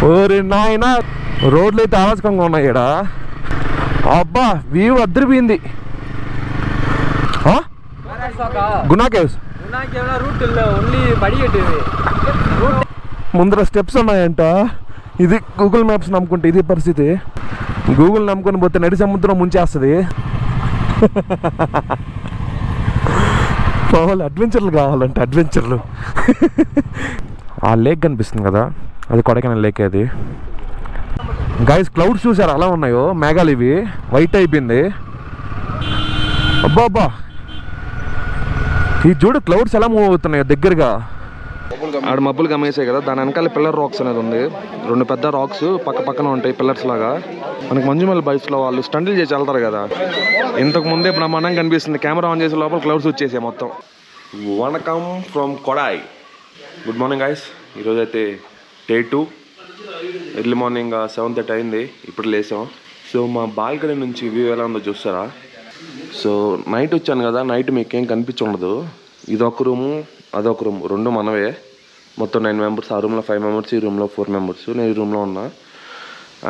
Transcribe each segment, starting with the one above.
ఓరి నాయన రోడ్లు అయితే ఆలోచకంగా ఉన్నాయి ఇక్కడ. అబ్బా వ్యూ అద్దరిపోయింది. గునా కేవ్స్ ముందర స్టెప్స్ ఉన్నాయంట. ఇది గూగుల్ మ్యాప్స్ నమ్ముకుంటే ఇది పరిస్థితి. గూగుల్ నమ్ముకొని పోతే నడి సముద్రం ముంచేస్తుంది. మామూలు అడ్వెంచర్లు కావాలంటే అడ్వెంచర్లు. ఆ లేక్ కనిపిస్తుంది కదా, అది కొడైకెనాల్ లేక్. అది గైస్ క్లౌడ్స్ చూసారు అలా ఉన్నాయో మేఘాలు, ఇవి వైట్ అయిపోయింది. అబ్బా అబ్బా ఈ చూడు క్లౌడ్స్ ఎలా మూవ్ అవుతున్నాయో దగ్గరగా. ఆడ మబ్బులు గమేసాయి కదా, దాని వెనకాల పిల్లర్ రాక్స్ అనేది ఉంది. 2 పెద్ద రాక్స్ పక్క పక్కన ఉంటాయి పిల్లర్స్ లాగా. మనకి మంజుమల్ బైక్స్లో వాళ్ళు స్టంట్లు చేసి వెళ్తారు కదా, ఇంతకు ముందే బ్రహ్మాండంగా కనిపిస్తుంది. కెమెరా ఆన్ చేసే లోపల క్లౌడ్స్ వచ్చేసాయి మొత్తం. వనకం from Kodai. Good morning guys. ఈరోజు అయితే డే 2. ఎర్లీ మార్నింగ్ 7:30 అయింది, ఇప్పుడు లేసాం. సో మా బాల్కనీ నుంచి వ్యూ ఎలా ఉందో చూస్తారా. సో నైట్ వచ్చాను కదా, నైట్ మీకేం కనిపించఉండదు. ఇదొక రూము అదొక రూమ్, 2 మనవే. మొత్తం 9 మెంబర్స్. ఆ రూమ్లో 5 మెంబర్స్, ఈ రూమ్లో 4 మెంబర్స్. నేను ఈ రూమ్లో ఉన్నా.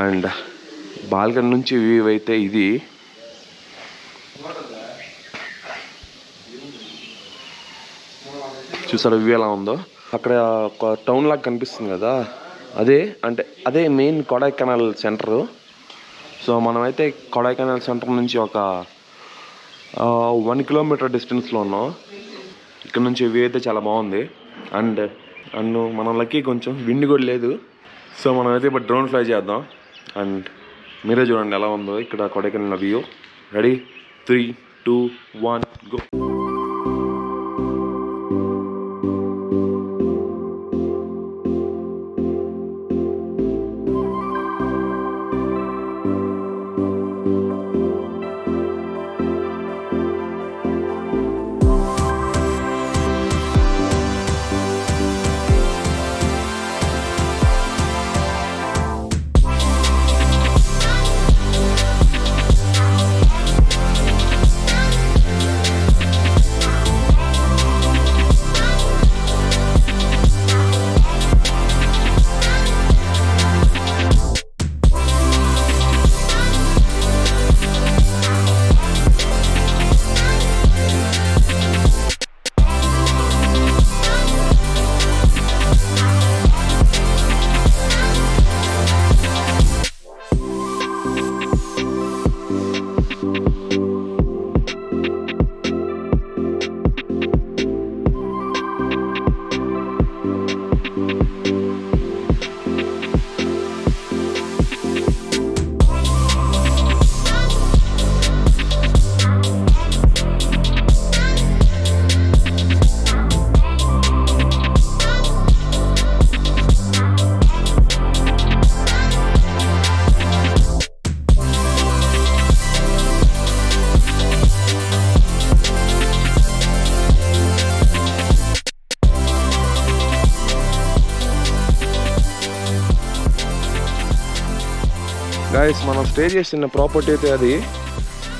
అండ్ బాల్కనీ నుంచి వ్యూ అయితే ఇది. చూసారా వ్యూ ఎలా ఉందో. అక్కడ ఒక టౌన్ లాగా కనిపిస్తుంది కదా, అదే మెయిన్ కొడైకెనాల్ సెంటరు. సో మనమైతే కొడైకెనాల్ సెంటర్ నుంచి ఒక 1 కిలోమీటర్ డిస్టెన్స్లో ఉన్నాం. ఇక్కడ నుంచి వ్యూ అయితే చాలా బాగుంది. అండ్ మన లక్కీ కొంచెం విండ్ కూడా లేదు. సో మనమైతే ఇప్పుడు డ్రోన్ ఫ్లై చేద్దాం. అండ్ మీరే చూడండి ఎలా ఉందో ఇక్కడ Kodaikanal view. Ready 3, 2, 1 go. Guys మనం స్టే చేసిన ప్రాపర్టీ అయితే అది,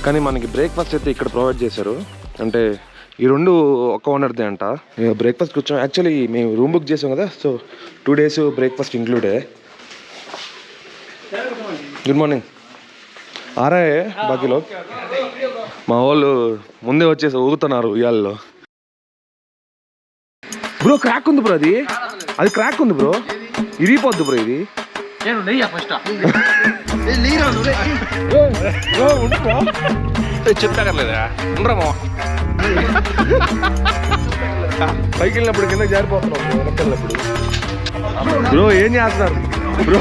కానీ మనకి బ్రేక్ఫాస్ట్ అయితే ఇక్కడ ప్రొవైడ్ చేశారు. అంటే ఈ 2 ఒక ఓనర్దే అంట. బ్రేక్ఫాస్ట్కి వచ్చాం. యాక్చువల్లీ మేము రూమ్ బుక్ చేసాం కదా, సో 2 days బ్రేక్ఫాస్ట్ ఇంక్లూడే. Good morning. ఆరాయే బాకీలో మా వాళ్ళు ముందే వచ్చేసి ఊగుతున్నారు ఉయ్యాల్లో. బ్రో క్రాక్ ఉంది బ్రో, అది క్రాక్ ఉంది బ్రో, ఇరిగిపోద్ది బ్రో ఇది. చెప్పలేదా ఉండరామో పైకి వెళ్ళినప్పుడు కింద జారిపోతున్నాం వెనకెళ్ళినప్పుడు. బ్రో ఏం చేస్తున్నారు బ్రో?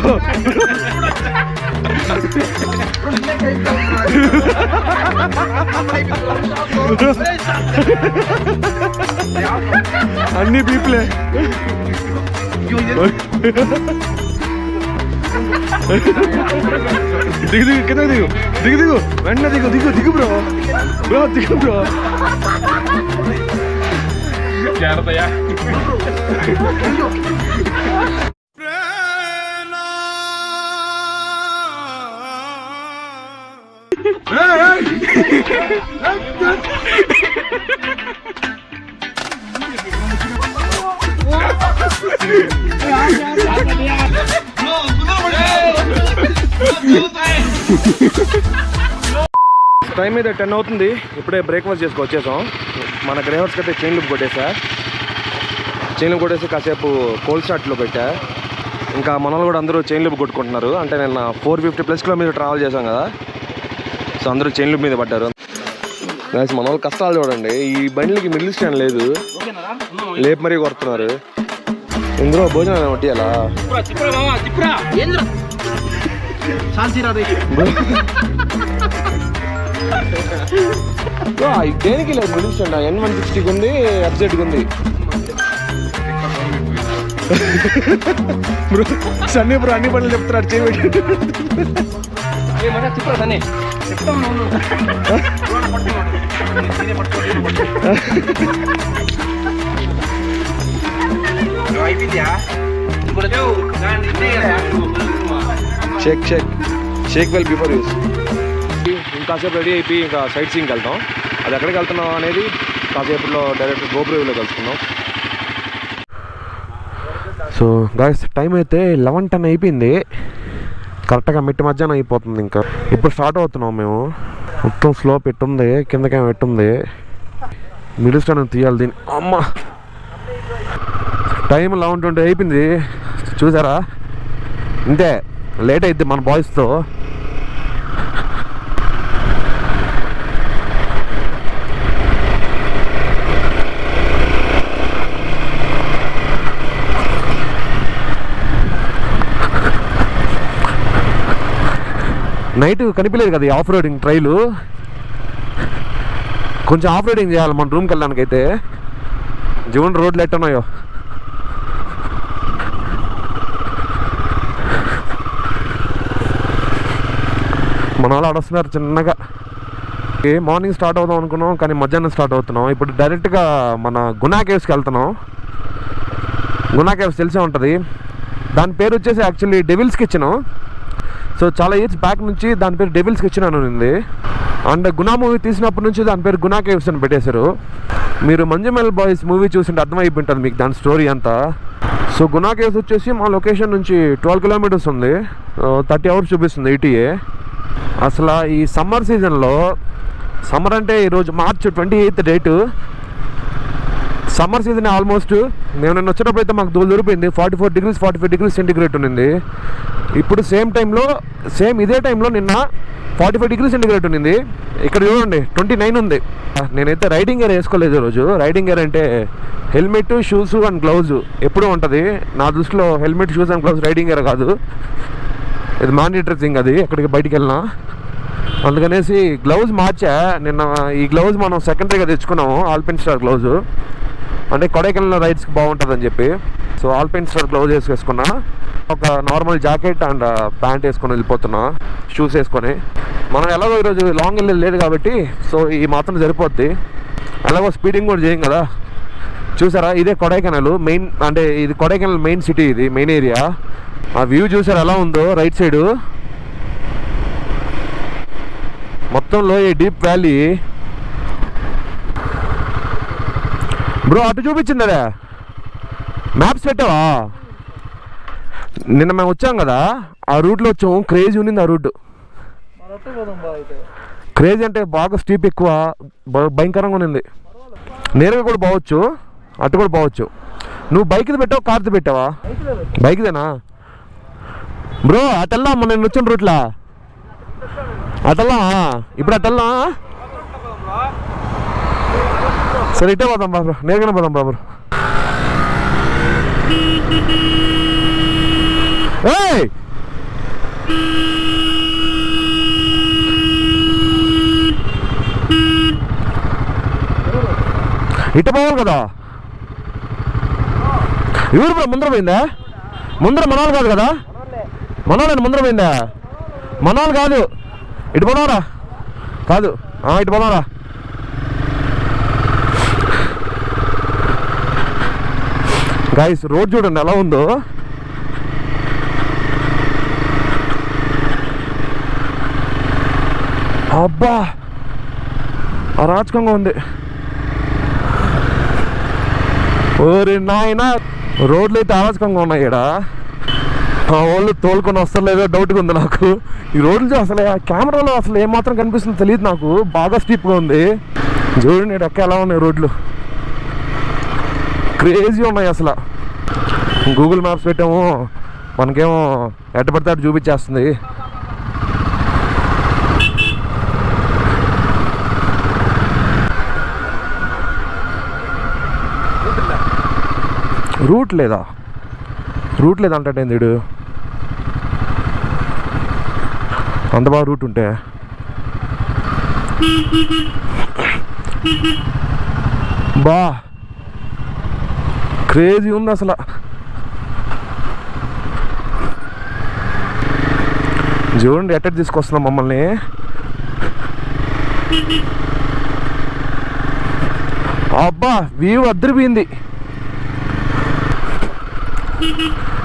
అన్ని పీపులే. దిగు కింద దిగు వెంటనే దిగు బ్రో దిగు బ్రో. జాగ్రత్తయా. టైం అయితే 10 అవుతుంది. ఇప్పుడే బ్రేక్ఫాస్ట్ చేసుకు వచ్చేసాం. మన గ్రే హౌస్కి అయితే చైన్ లూప్ కొట్టేసా. చైన్ లూప్ కొట్టేసి కాసేపు కోల్డ్ స్టార్ట్లో పెట్టా. ఇంకా మన వాళ్ళు కూడా అందరూ చైన్ లూప్ కొట్టుకుంటున్నారు. అంటే నేను 450+ కిలోమీటర్ ట్రావెల్ చేశాం కదా, సో అందరూ చైన్ లూప్ మీద పడ్డారు. మన వాళ్ళు కష్టాలు చూడండి. ఈ బండ్లకి మిడిల్ స్టాండ్ లేదు, లేపు మరీ కొడుతున్నారు. ఇందులో భోజనం వడ్డీయాలా? దేనికి లేదు మిడిల్ స్టాండ్. N160కి ఉంది, FZకి ఉంది. సన్నీ బ్రో అన్ని పనులు చెప్తున్నాడు. చేయబెట్టి షేక్ వెల్ బిఫోర్ యూస్. ఇంకాసేపు రెడీ అయిపోయి ఇంకా సైట్ సీయింగ్కి వెళ్తాం. అది ఎక్కడికి వెళ్తున్నాం అనేది కాసేపులో డైరెక్ట్ గోపురంలో కలుసుకుందాం. సో గాయ్స్ టైం అయితే 11:10 అయిపోయింది. కరెక్ట్గా మిట్టి మధ్యాహ్నం అయిపోతుంది. ఇంకా ఇప్పుడు స్టార్ట్ అవుతున్నాం మేము. మొత్తం స్లో పెట్టుంది, కిందకేమో పెట్టుంది. మిడిల్ స్టాండ్ తీయాలి దీన్ని. అమ్మ టైం 11:20 అయిపోయింది. చూసారా, ఇంతే లేట్ అయిద్ది మన బాయ్స్తో. నైట్ కనిపించలేదు కదా ఈ ఆఫ్ రోడింగ్ ట్రైలు. కొంచెం ఆఫ్ రోడింగ్ చేయాలి మన రూమ్కి వెళ్ళడానికి. అయితే జీవన్ రోడ్లు ఎట్టున్నాయో. మన వాళ్ళు ఆడొస్తున్నారు చిన్నగా. మార్నింగ్ స్టార్ట్ అవుదాం అనుకున్నాం, కానీ మధ్యాహ్నం స్టార్ట్ అవుతున్నాం. ఇప్పుడు డైరెక్ట్గా మన గునా కేవ్స్కి వెళ్తున్నాం. గునా కేవ్స్ తెలిసే ఉంటుంది. దాని పేరు వచ్చేసి యాక్చువల్లీ డెవిల్స్ కిచెన్. సో చాలా ఇయర్స్ బ్యాక్ నుంచి దాని పేరు డెవిల్స్ కిచెన్ అని ఉంది. అండ్ గునా మూవీ తీసినప్పటి నుంచి దాని పేరు గునా కేవ్స్ అని పెట్టేశారు. మీరు మంజుమల్ బాయ్స్ మూవీ చూసింటే అర్థమైపోయింటుంది మీకు దాని స్టోరీ అంతా. సో గునా కేవ్స్ వచ్చేసి మా లొకేషన్ నుంచి 12 కిలోమీటర్స్ ఉంది. 30 అవర్స్ చూపిస్తుంది ETA. అసలు ఈ సమ్మర్ సీజన్లో, సమ్మర్ అంటే ఈరోజు March 28th date, summer season almost. మేము నిన్న వచ్చేటప్పుడు అయితే మాకు దూరం దొరికిపోయింది. 44 degrees 45 degrees సెంటిగ్రేడ్ ఉన్నింది. ఇప్పుడు ఇదే టైంలో నిన్న 45 degrees సెంటిగ్రేడ్ ఉన్నింది. ఇక్కడ చూడండి 29 ఉంది. నేనైతే రైడింగ్ గేర్ వేసుకోలేదు ఈరోజు. రైడింగ్ గేర్ అంటే హెల్మెట్, షూస్ అండ్ గ్లౌజ్ ఎప్పుడూ ఉంటుంది. నా దృష్టిలో helmet, shoes and gloves riding gear కాదు, ఇది మానిటరీ థింగ్. అది ఎక్కడికి బయటికి వెళ్ళినా అందుకనేసి గ్లౌజ్ మార్చా. నిన్న ఈ గ్లౌజ్ మనం సెకండరీగా తెచ్చుకున్నాము, ఆల్పిన్స్టార్ గ్లౌజ్. అంటే కొడైకెనాల్ రైడ్స్కి బాగుంటుందని చెప్పి. సో ఆల్పిన్స్టార్ గ్లౌజ్ వేసుకున్నా. ఒక నార్మల్ జాకెట్ అండ్ ప్యాంట్ వేసుకొని వెళ్ళిపోతున్నా, షూస్ వేసుకొని. మనం ఎలాగో ఈరోజు లాంగ్ వెళ్ళేది లేదు కాబట్టి సో ఈ మాత్రం సరిపోద్ది. ఎలాగో స్పీడింగ్ కూడా చేయం కదా. చూసారా, ఇదే కొడైకెనాల్ మెయిన్. అంటే ఇది కొడైకెనాల్ మెయిన్ సిటీ, ఇది మెయిన్ ఏరియా. ఆ వ్యూ చూసారా ఎలా ఉందో. రైట్ సైడు మొత్తం లోయ, డీప్ వ్యాలీ. బ్రో అటు చూపించింది అదే మ్యాప్స్ పెట్టావా? నిన్న మేము వచ్చాం కదా, ఆ రూట్లో వచ్చాము. క్రేజీ ఉన్నింది ఆ రూట్. క్రేజీ అంటే బాగా స్టీప్ ఎక్కువ, భయంకరంగా ఉన్నింది. నేరుగా కూడా పోవచ్చు, అటు కూడా పోవచ్చు. నువ్వు బైక్ది పెట్టావా, కార్ది పెట్టావా? బైక్దేనా బ్రో? అటెల్లా మొన్న నేను వచ్చిన రూట్లా అటెల్లా. ఇప్పుడు అటెల్లా. సరే ఇటే పోదాం బాబు, నేరుగానే పోదాం బాబు. ఇటు పోవాలి కదా. ఎవరు బ్రో ముందర పోయిందా? ముందర మనవాళ్ళు కాదు కదా? మనవాళ్ళని ముందర పోయిందా? మనవాళ్ళు కాదు. ఇటు పోదావరా? కాదు, ఇటు పోదావరా. గైస్ రోడ్ చూడండి ఎలా ఉందో. అబ్బా అరాచకంగా ఉంది. ఓరి నాయన, రోడ్లు అయితే అరాచకంగా ఉన్నాయి ఇక్కడ. ఆ వాళ్ళు తోలుకొని వస్తలేదో డౌట్గా ఉంది నాకు. ఈ రోడ్లు అసలు ఆ కెమెరాలో అసలు ఏమాత్రం కనిపిస్తుందో తెలియదు నాకు, బాగా స్టీప్గా ఉంది. చూడండి ఎక్క ఎలా ఉన్నాయి రోడ్లు, క్రేజీ ఉన్నాయి అసలు. గూగుల్ మ్యాప్స్ పెట్టాము, మనకేమో ఎట్ట పడితే అటు చూపించేస్తుంది. రూట్ లేదంటే వీడు అంత బాగా రూట్ ఉంటే. బా క్రేజీ ఉంది అసలు. చూడండి ఎట్ట తీసుకొస్తున్నాం మమ్మల్ని. అబ్బా వ్యూ అద్దరిపోయింది.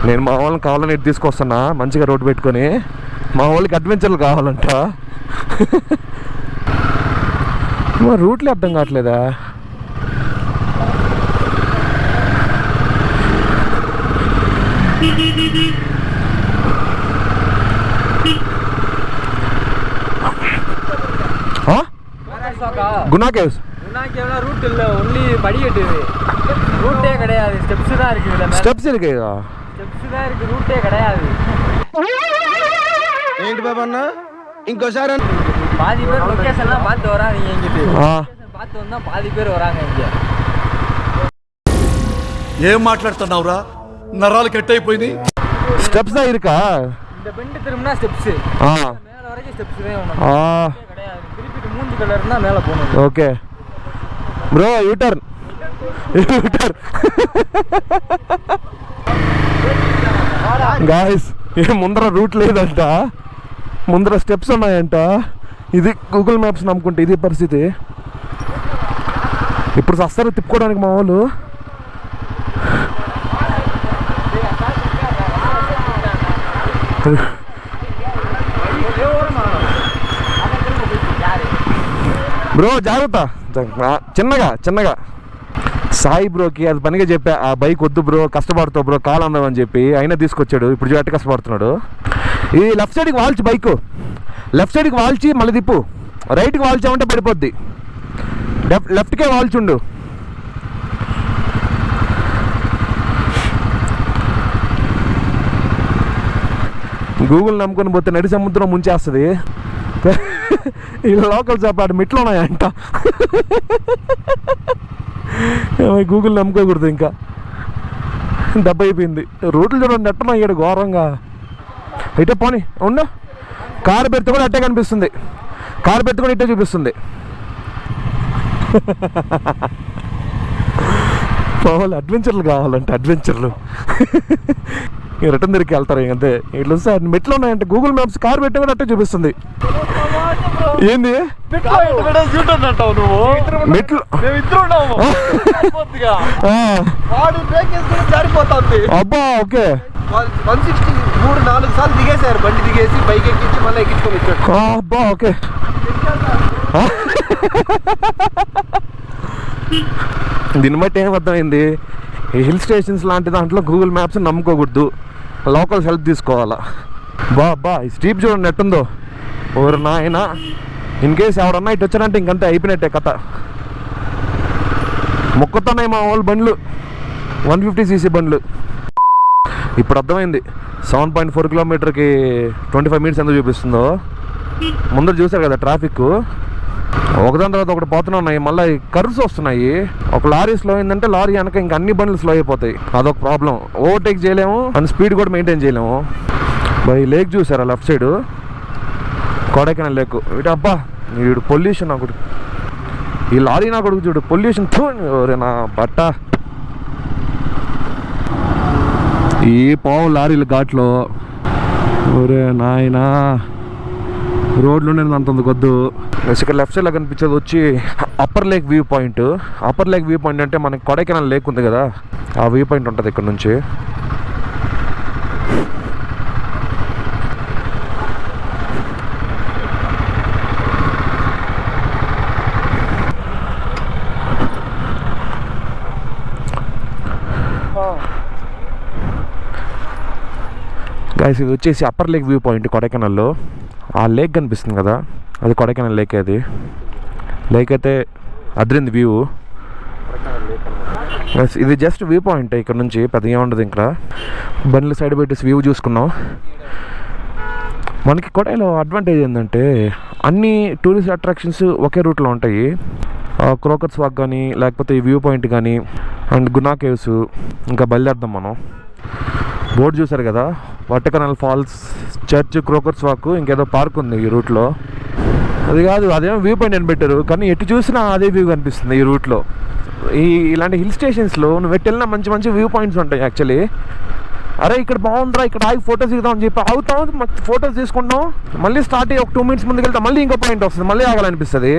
నేను మా వాళ్ళని కావాలని ఇటు తీసుకొస్తున్నా మంచిగా రోడ్డు పెట్టుకొని. మా వాళ్ళకి అడ్వెంచర్లు కావాలంట. మా రూట్లే అర్థం కావట్లేదా? குணா கேவ்ஸ் ரூட் இல்ல, ஒன்லி படிக்கட்டு. ரூட்டே கிடையாது, ஸ்டெப்ஸ் தான் இருக்கு. இதுல ஸ்டெப்ஸ் இருக்குதா? ஸ்டெப்ஸ் தான் இருக்கு, ரூட்டே கிடையாது. ఏంటి బాబా అన్న ఇంకోసారి பாதி பேர் லொகேஷன்லாம் பார்த்து வராங்க இங்கிட்டு. லொகேஷன் பார்த்து வந்தா பாதி பேர் வராங்க இங்க. ఏం మాట్లాడుతున్నావురా, నరాలు కట్ అయిపోయింది. స్టెప్స్ தான் இருக்கா? இந்த பெண்ட் திரும்பினா ஸ்டெப்ஸ், மேல வரைக்கும் ஸ்டெப்ஸ் தான் உனக்கு கிடையாது. திருப்பிட்டு மூஞ்சி கலர்னா மேல போணும். ఓకే బ్రో యూటర్న్ గాయస్, ముందర రూట్ లేదంట, ముందర స్టెప్స్ ఉన్నాయంట. ఇది గూగుల్ మ్యాప్స్ నమ్ముకుంటే ఇది పరిస్థితి. ఇప్పుడు వస్తారు తిప్పుకోవడానికి మా వాళ్ళు. బ్రో జాగ్రత్త, చిన్నగా సాయి బ్రోకి అది పనిగా చెప్పా, ఆ బైక్ వద్దు బ్రో, కష్టపడుతావు బ్రో, కాలు అందమని చెప్పి అయినా తీసుకొచ్చాడు. ఇప్పుడు ఎట్ట కష్టపడుతున్నాడు. ఈ లెఫ్ట్ సైడ్కి వాల్చి బైక్, లెఫ్ట్ సైడ్కి వాల్చి మళ్ళీ తిప్పు, రైట్కి వాల్చామంటే పడిపోద్ది. లెఫ్ట్కే వాల్చుండు. గూగుల్ నమ్ముకొని పోతే నడి సముద్రం ముంచేస్తుంది. ఈ లోకల్ చెప్పాడు మెట్లు ఉన్నాయంట. గూగుల్ నమ్ముకోకూడదు, ఇంకా దెబ్బ అయిపోయింది. రోడ్లు చూడండి ఎట్టనా అయ్యాడు ఘోరంగా. అయితే పోనీ ఉండు, కారు పెడితే కూడా అట్టే కనిపిస్తుంది, కారు పెడితే కూడా ఇట్టే చూపిస్తుంది. వాళ్ళు అడ్వెంచర్లు కావాలంటే అడ్వెంచర్లు రిటర్న్ దగ్గరికి వెళ్తారు. అంతే ఇట్లా సార్ మెట్లు ఉన్నాయంటే గూగుల్ మ్యాప్స్ కారు పెట్టి కూడా అట్టే చూపిస్తుంది. ఏంది మెట్లు? అబ్బా ఓకే. 163-4 సార్లు దిగేశారు, బండి దిగేసి బైక్ ఎక్కించి మళ్ళీ ఎక్కించుకొని వచ్చాడు. అబ్బా ఓకే. దీన్ని బట్టి ఏం అర్థమైంది, ఈ హిల్ స్టేషన్స్ లాంటి దాంట్లో గూగుల్ మ్యాప్స్ నమ్ముకోకూడదు, లోకల్స్ హెల్ప్ తీసుకోవాలా. బా ఈ స్టీప్ చూడండి ఎట్టుందో. ఓరు నాయన, ఇన్ కేస్ ఎవరన్నా ఇటు వచ్చారంటే ఇంకంతే అయిపోయినట్టే కథ. మొక్కుతున్నాయి మా వాళ్ళు బండ్లు, 150cc బండ్లు. ఇప్పుడు అర్థమైంది 7.4 కిలోమీటర్కి 25 మినిట్స్ ఎందుకు చూపిస్తుందో. ముందర చూసారు కదా ట్రాఫిక్, ఒకదాని తర్వాత ఒకటి పోతూనే ఉన్నాయి. మళ్ళీ కర్వ్స్ వస్తున్నాయి. ఒక లారీ స్లో అయిందంటే లారీ వెనక ఇంకా అన్ని బండ్లు స్లో అయిపోతాయి. అదొక ప్రాబ్లం. ఓవర్టేక్ చేయలేము అండ్ స్పీడ్ కూడా మెయింటైన్ చేయలేము. ఈ లేక్ చూసారా లెఫ్ట్ సైడ్, కొడైకెనాల్ లేక్. ఇటు అబ్బా వీడు పొల్యూషన్ నాకు, ఈ లారీ నా కొడుకు చూడు పొల్యూషన్. నా బట్ట ఈ పావు లారీల ఘాట్లో. ఒరే నాయనా, రోడ్లు ఉండేది అంత కొద్దు. ఇక్కడ లెఫ్ట్ సైడ్లో కనిపించేది వచ్చి upper lake view point. Upper lake view point అంటే మనకి కొడైకెనాల్ లేక్ ఉంది కదా, ఆ వ్యూ పాయింట్ ఉంటుంది ఇక్కడ నుంచి. గైస్ ఇది వచ్చేసి అప్పర్ లేక్ వ్యూ పాయింట్ కొడైకెనాల్లో. ఆ లేక్ కనిపిస్తుంది కదా, అది కొడైకెనాల్ లేక్. అది లేక్ అయితే అదిరింది వ్యూ. ఇది జస్ట్ వ్యూ పాయింట్, ఇక్కడ నుంచి పెద్దగా ఉండదు. ఇక్కడ బండ్లు సైడ్ పెట్టేసి వ్యూ చూసుకున్నాం. మనకి కొడైలో అడ్వాంటేజ్ ఏంటంటే అన్ని టూరిస్ట్ అట్రాక్షన్స్ ఒకే రూట్లో ఉంటాయి. క్రోకర్స్ వాక్ కానీ, లేకపోతే ఈ వ్యూ పాయింట్ కానీ, అండ్ గునా కేవ్స్. ఇంకా బయలుదేరుదాం మనం. బోర్డు చూసారు కదా, వాటర్కెనాల్ ఫాల్స్, చర్చ్, క్రోకర్స్ వాక్, ఇంకేదో పార్క్ ఉంది ఈ రూట్లో. అది కాదు, అదేమో వ్యూ పాయింట్ అని పెట్టారు, కానీ ఎటు చూసినా అదే వ్యూ కనిపిస్తుంది ఈ రూట్లో. ఇలాంటి హిల్ స్టేషన్స్లో నువ్వు ఎటు వెళ్ళినా మంచి మంచి వ్యూ పాయింట్స్ ఉంటాయి యాక్చువల్లీ. అరే ఇక్కడ బాగుందిరా, ఇక్కడ ఆగి ఫొటోస్ దిగుదాం అని చెప్పి ఆగుతాం, ఫొటోస్ తీసుకుంటాం, మళ్ళీ స్టార్ట్ అయ్యి ఒక 2 minutes ముందుకు వెళ్తాం, మళ్ళీ ఇంకో పాయింట్ వస్తుంది, మళ్ళీ ఆగాలనిపిస్తుంది.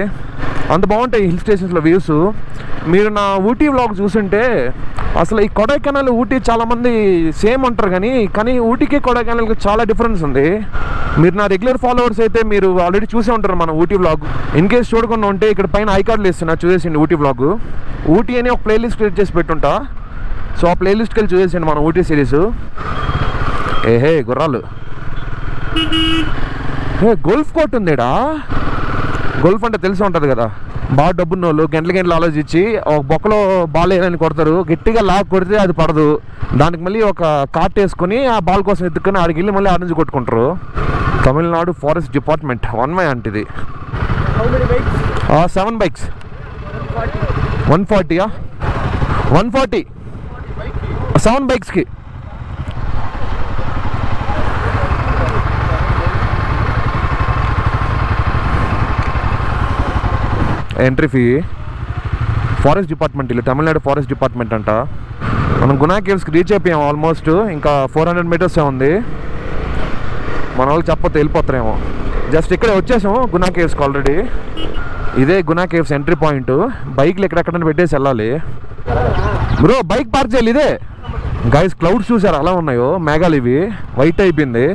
అంత బాగుంటాయి హిల్ స్టేషన్స్లో వ్యూస్. మీరు నా ఊటీ వ్లాగ్ చూసుంటే అసలు ఈ కొడైకెనాల్ ఊటీ చాలామంది సేమ్ అంటారు, కానీ ఊటీకి కొడైకెనాల్కి చాలా డిఫరెన్స్ ఉంది. మీరు నా రెగ్యులర్ ఫాలోవర్స్ అయితే మీరు ఆల్రెడీ చూసే ఉంటారు మన ఊటీ వ్లాగ్. ఇన్ కేస్ చూడకుండా ఉంటే ఇక్కడ పైన ఐకార్డులు ఇస్తున్నా, చూసేసిండి ఊటీ వ్లాగ్. ఊటీ అని ఒక ప్లేలిస్ట్ క్రియేట్ చేసి పెట్టుంటా, సో ఆ ప్లేలిస్ట్కి వెళ్ళి చూసేసిండి మన ఊటీ సిరీస్. ఏహే గుర్రాలు, గోల్ఫ్ కోర్ట్ ఉందేడా. గోల్ఫ్ అంటే తెలిసి ఉంటుంది కదా, బాగా డబ్బున్న వాళ్ళు గంటలు ఆలోచించి ఒక బొక్కలో బాల్ వేయాలని కొడతారు, గట్టిగా లాక్ కొడితే అది పడదు, దానికి మళ్ళీ ఒక కార్ట్ వేసుకొని ఆ బాల్ కోసం ఎత్తుకొని ఆడికి వెళ్ళి మళ్ళీ ఆడ నుంచి కొట్టుకుంటారు. తమిళనాడు ఫారెస్ట్ డిపార్ట్మెంట్ 1 way అంటిది. 7 bikes. 140 140 7 bikesకి. ఎంట్రీ ఫీ ఫారెస్ట్ డిపార్ట్మెంట్, ఇల్లు తమిళనాడు ఫారెస్ట్ డిపార్ట్మెంట్ అంట. మనం గునా కేవ్స్కి రీచ్ అయిపోయాం ఆల్మోస్ట్. ఇంకా 400 meters ఉంది. మన వాళ్ళు చెప్పతే వెళ్ళిపోతారేమో. జస్ట్ ఇక్కడే వచ్చేసాము గునా కేవ్స్కి ఆల్రెడీ. ఇదే గునా కేవ్స్ ఎంట్రీ పాయింట్. బైక్లు ఎక్కడెక్కడ పెట్టేసి వెళ్ళాలి. బ్రో బైక్ పార్క్ చేయాలి ఇదే. గైస్ క్లౌడ్స్ చూసారు అలా ఉన్నాయో, మేఘాలు ఇవి వైట్ అయిపోయింది.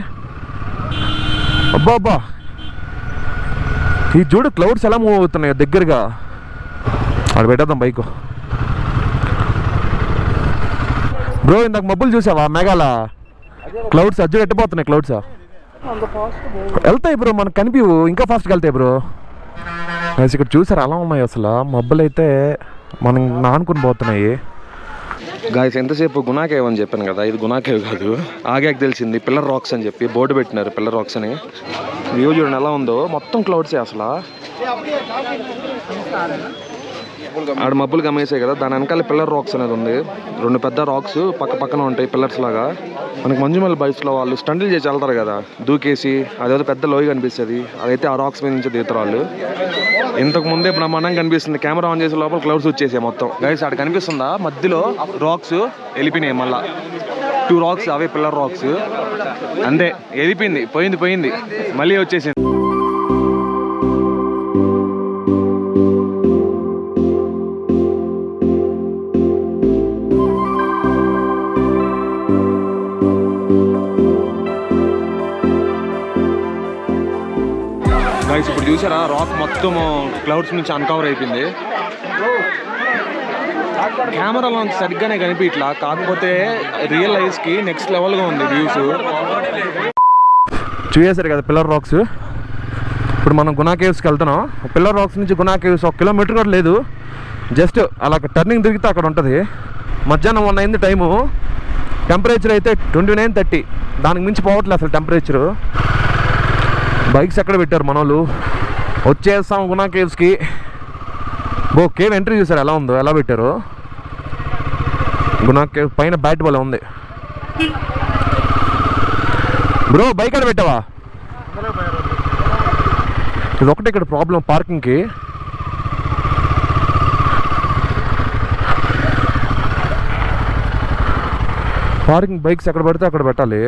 అబ్బా ఈ చూడు క్లౌడ్స్ ఎలా మూవ్ అవుతున్నాయో దగ్గరగా. అక్కడ పెట్టేద్దాం బైక్. బ్రో ఇందాక మబ్బులు చూసావా మేఘాల, క్లౌడ్స్ అజ్జు ఎట్టిపోతున్నాయి. క్లౌడ్స్ వెళ్తాయి బ్రో, మనకు కనిపివు, ఇంకా ఫాస్ట్గా వెళ్తాయి బ్రో. ఇక్కడ చూసారు అలా ఉన్నాయి అసలు మబ్బులు అయితే మనం నానుకుని పోతున్నాయి. గాయస్ ఎంతసేపు గునా కేవ్ అని చెప్పాను కదా, ఇది గునా కేవ్ కాదు. ఆగాక తెలిసింది పిల్లర్ రాక్స్ అని చెప్పి బోర్డు పెట్టినారు, పిల్లర్ రాక్స్ అని. వ్యూ చూడండి ఎలా ఉందో, మొత్తం క్లౌడ్సే అసలు. ఆడ మబ్బులు గమేసాయి కదా, దాని వెనకాల పిల్లర్ రాక్స్ అనేది ఉంది. 2 పెద్ద రాక్స్ పక్క పక్కన ఉంటాయి పిల్లర్స్ లాగా. మనకి మంజుమల్ బైక్స్లో వాళ్ళు స్టంట్లు చేసి వెళ్తారు కదా, దూకేసి అదేదో పెద్ద లోయ కనిపిస్తుంది, అదైతే ఆ రాక్స్ మీద నుంచి దిగుతారు వాళ్ళు. ఇంతకు ముందే బ్రహ్మాండంగా కనిపిస్తుంది. కెమెరా ఆన్ చేసే లోపల క్లౌడ్స్ వచ్చేసాయి మొత్తం. గైస్ అక్కడ కనిపిస్తుందా మధ్యలో రాక్స్ వెళ్ళిపోయినాయి, మళ్ళా 2 రాక్స్ అవే పిల్లర్ రాక్స్. అంతే వెళ్ళిపోయింది, పోయింది మళ్ళీ వచ్చేసింది. గైస్ ఇప్పుడు చూసారా రాక్ మొత్తం క్లౌడ్స్ నుంచి అన్కవర్ అయిపోయింది. కెమెరాలో సరిగ్గానే కనిపించట్లా, కాకపోతే రియల్ ఐస్కి నెక్స్ట్ లెవెల్గా ఉంది వ్యూస్. చూసేసారు కదా పిల్లర్ రాక్స్. ఇప్పుడు మనం గునా కేవ్స్కి వెళ్తున్నాం. పిల్లర్ రాక్స్ నుంచి గునా కేవ్స్ 1 kilometer కూడా లేదు, జస్ట్ అలా టర్నింగ్ తిరిగితే అక్కడ ఉంటుంది. మధ్యాహ్నం 1 అయింది టైము. టెంపరేచర్ అయితే 29-30, దానికి మించి పోవట్లేదు అసలు టెంపరేచరు. బైక్స్ ఎక్కడ పెట్టారు మన వాళ్ళు. వచ్చేస్తాం గునా కేవ్స్కి. కేవ్ ఎంట్రీ చూసారు ఎలా ఉందో, ఎలా పెట్టారు. గునా కేవ్ పైన బ్యాట్ బాల్ ఉంది. బ్రో బైక్ ఎక్కడ పెట్టావా? ఇది ఒకటి ఇక్కడ ప్రాబ్లం పార్కింగ్కి. పార్కింగ్ బైక్స్ ఎక్కడ పడితే అక్కడ పెట్టాలి.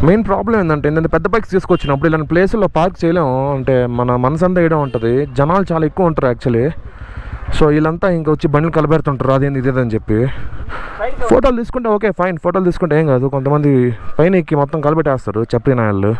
మెయిన్ ప్రాబ్లం ఏంటంటే పెద్ద బైక్స్ తీసుకొచ్చినప్పుడు ఇలాంటి ప్లేసుల్లో పార్క్ చేయలేము. అంటే మన మనసంతా వేయడం ఉంటుంది, జనాలు చాలా ఎక్కువ ఉంటారు యాక్చువల్లీ. సో వీళ్ళంతా ఇంకా వచ్చి బండ్లు కలబెడుతుంటారు, అదేంది ఇదేదని చెప్పి. ఫోటోలు తీసుకుంటే ఓకే ఫైన్, ఫోటోలు తీసుకుంటే ఏం కాదు. కొంతమంది పైన ఎక్కి మొత్తం కలబెట్టేస్తారు చెప్పిన వాళ్ళు.